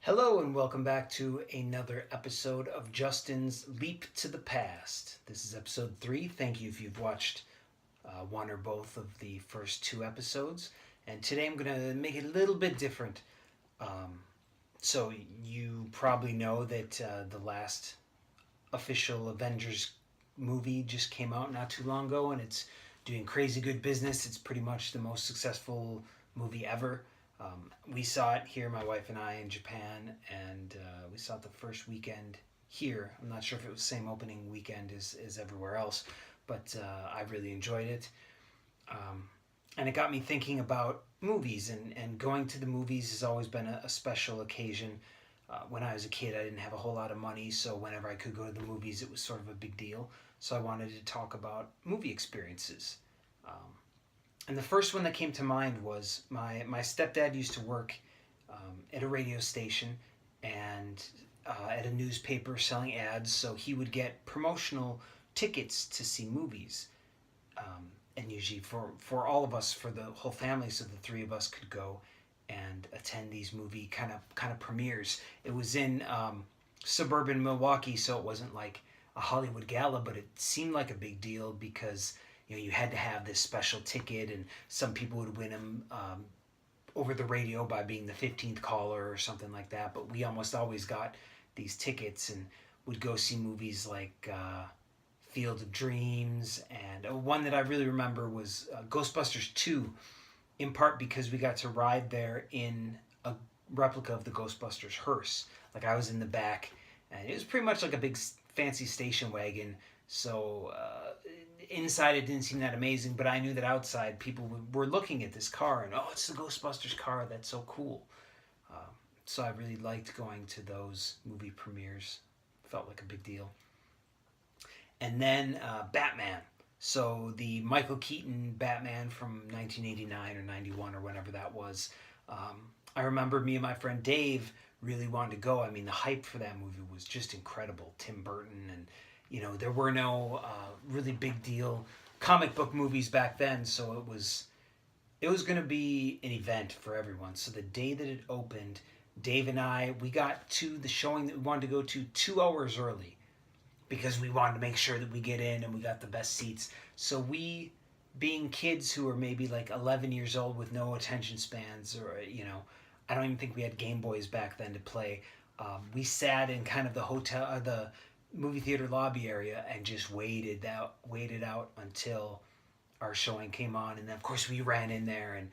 Hello and welcome back to another episode of Justin's Leap to the Past. This is episode 3. Thank you if you've watched one or both of the first two episodes. And today I'm going to make it a little bit different. So you probably know that the last official Avengers movie just came out not too long ago, and it's doing crazy good business. It's pretty much the most successful movie ever. We saw it here, my wife and I, in Japan, and we saw it the first weekend here. I'm not sure if it was the same opening weekend as everywhere else, but I really enjoyed it. And it got me thinking about movies, and going to the movies has always been a special occasion. When I was a kid, I didn't have a whole lot of money, so whenever I could go to the movies, it was sort of a big deal. So I wanted to talk about movie experiences. And the first one that came to mind was my stepdad used to work at a radio station and at a newspaper selling ads, so he would get promotional tickets to see movies. And usually for all of us, for the whole family, so the three of us could go and attend these movie kind of premieres. It was in suburban Milwaukee, so it wasn't like a Hollywood gala, but it seemed like a big deal because you had to have this special ticket, and some people would win them over the radio by being the 15th caller or something like that. But we almost always got these tickets and would go see movies like Field of Dreams, and one that I really remember was Ghostbusters 2, in part because we got to ride there in a replica of the Ghostbusters hearse. Like, I was in the back, and it was pretty much like a big fancy station wagon. So inside it didn't seem that amazing, but I knew that outside people were looking at this car and, oh, it's the Ghostbusters car, that's so cool. So I really liked going to those movie premieres. Felt like a big deal. And then Batman. So the Michael Keaton Batman from 1989 or 91 or whenever that was. I remember me and my friend Dave really wanted to go. I mean, the hype for that movie was just incredible. Tim Burton, and there were no really big deal comic book movies back then, so it was going to be an event for everyone. So the day that it opened, Dave and we got to the showing that we wanted to go to 2 hours early because we wanted to make sure that we get in and we got the best seats. So we, being kids who were maybe like 11 years old with no attention spans, or I don't even think we had Game Boys back then to play. We sat in kind of the hotel, the movie theater lobby area, and just waited out until our showing came on. And then of course we ran in there and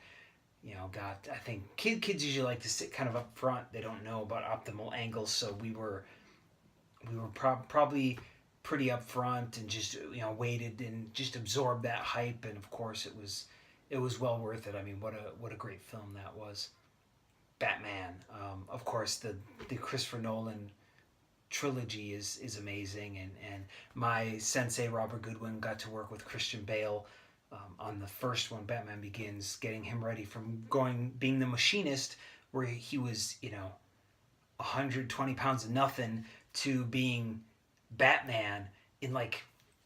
I think kids usually like to sit kind of up front. They don't know about optimal angles, so we were probably pretty up front and just waited and just absorbed that hype. And of course it was well worth it. I mean, what a great film that was. Batman, of course, the Christopher Nolan trilogy is amazing, and my sensei Robert Goodwin got to work with Christian Bale on the first one, Batman Begins, getting him ready from being the machinist, where he was 120 pounds of nothing, to being Batman in like,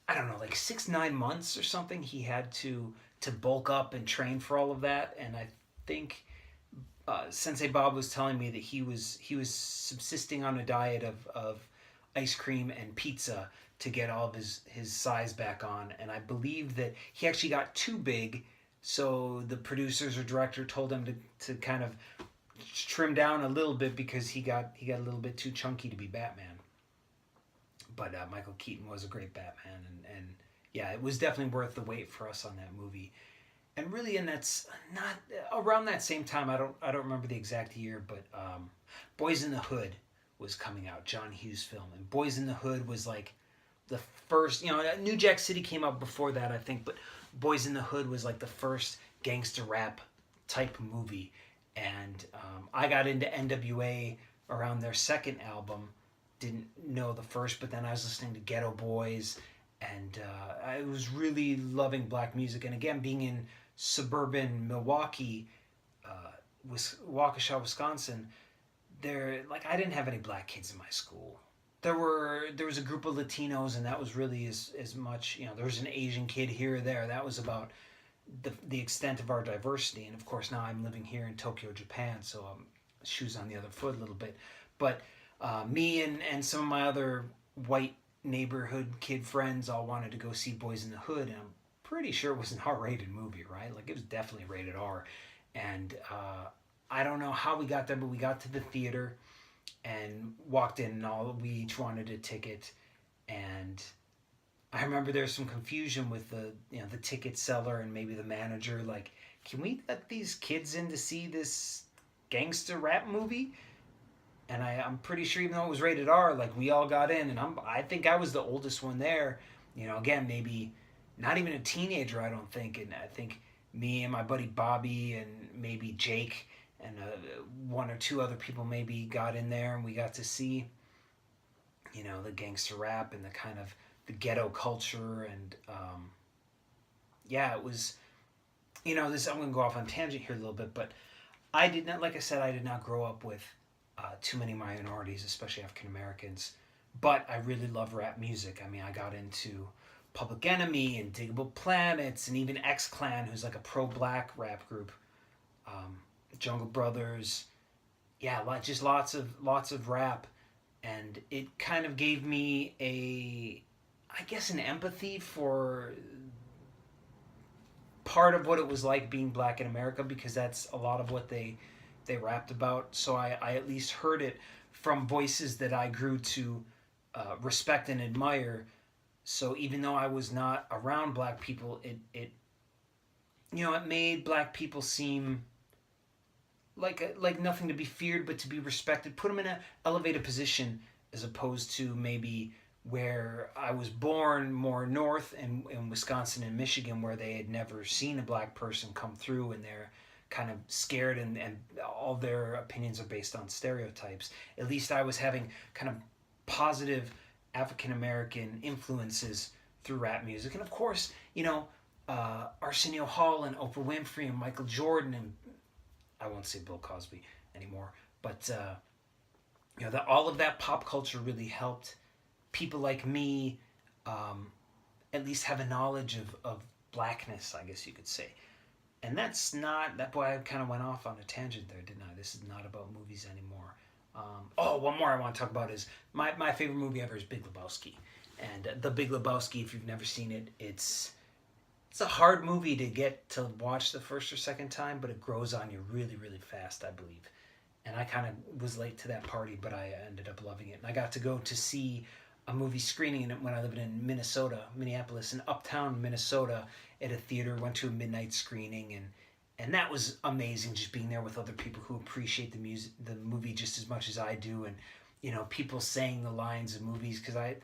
I don't know, like 6-9 months or something. He had to bulk up and train for all of that. And I think Sensei Bob was telling me that he was subsisting on a diet of ice cream and pizza to get all of his size back on. And I believe that he actually got too big, so the producers or director told him to kind of trim down a little bit because he got a little bit too chunky to be Batman. But Michael Keaton was a great Batman, and yeah, it was definitely worth the wait for us on that movie. And really, and that's not around that same time. I don't remember the exact year, but Boys in the Hood was coming out, John Hughes' film, and Boys in the Hood was like the first. New Jack City came out before that, I think, but Boys in the Hood was like the first gangster rap type movie. And I got into NWA around their second album. Didn't know the first, but then I was listening to Ghetto Boys, and I was really loving black music. And again, being in suburban Milwaukee, Waukesha, Wisconsin, I didn't have any black kids in my school. There was a group of Latinos, and that was really as much. There was an Asian kid here or there. That was about the extent of our diversity. And of course, now I'm living here in Tokyo, Japan, so I'm shoes on the other foot a little bit. But me and some of my other white neighborhood kid friends all wanted to go see Boys in the Hood, and I'm pretty sure it was an R-rated movie, right? Like, it was definitely rated R. And I don't know how we got there, but we got to the theater and walked in, and we each wanted a ticket. And I remember there's some confusion with the ticket seller and maybe the manager. Like, can we let these kids in to see this gangster rap movie? And I'm pretty sure, even though it was rated R, like, we all got in, and I think I was the oldest one there. Again, maybe not even a teenager, I don't think. And I think me and my buddy Bobby and maybe Jake and one or two other people maybe got in there, and we got to see, the gangster rap and the kind of the ghetto culture. And yeah, it was, this, I'm going to go off on a tangent here a little bit, but I did not, like I said, I did not grow up with too many minorities, especially African Americans. But I really love rap music. I mean, I got into Public Enemy and Diggable Planets and even X Clan, who's like a pro-black rap group. Jungle Brothers, yeah, just lots of rap, and it kind of gave me an empathy for part of what it was like being black in America, because that's a lot of what they rapped about. So I at least heard it from voices that I grew to respect and admire. So even though I was not around black people, it made black people seem like nothing to be feared, but to be respected. Put them in an elevated position, as opposed to maybe where I was born, more north in Wisconsin and Michigan, where they had never seen a black person come through, and they're kind of scared, and all their opinions are based on stereotypes. At least I was having kind of positive African American influences through rap music. And of course, Arsenio Hall and Oprah Winfrey and Michael Jordan, and I won't say Bill Cosby anymore, but all of that pop culture really helped people like me at least have a knowledge of blackness, I guess you could say. And that's not, that boy, I kind of went off on a tangent there, didn't I? This is not about movies anymore. One more I want to talk about is my favorite movie ever is Big Lebowski. And The Big Lebowski, if you've never seen it, it's a hard movie to get to watch the first or second time, but it grows on you really, really fast, I believe. And I kind of was late to that party, but I ended up loving it. And I got to go to see a movie screening when I lived in Minneapolis, in Uptown Minnesota, at a theater. Went to a midnight screening, and that was amazing. Just being there with other people who appreciate the movie just as much as I do, and people saying the lines of movies, because I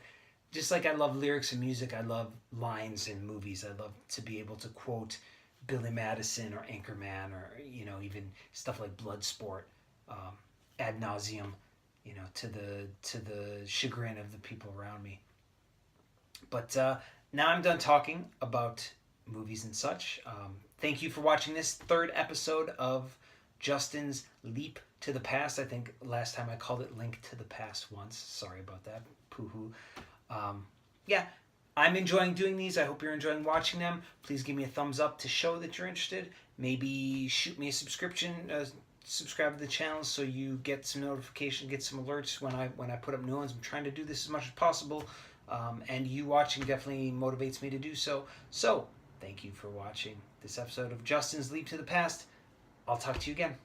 love lyrics and music, I love lines in movies. I love to be able to quote Billy Madison or Anchorman, or even stuff like Bloodsport ad nauseum. To the chagrin of the people around me. But now I'm done talking about movies and such. Thank you for watching this third episode of Justin's Leap to the Past. I think last time I called it Link to the Past once. Sorry about that. Poo-hoo. Yeah, I'm enjoying doing these. I hope you're enjoying watching them. Please give me a thumbs up to show that you're interested. Maybe shoot me a subscribe to the channel so you get some notification, get some alerts when I put up new ones. I'm trying to do this as much as possible, and you watching definitely motivates me to do so. So thank you for watching this episode of Justin's Leap to the Past. I'll talk to you again.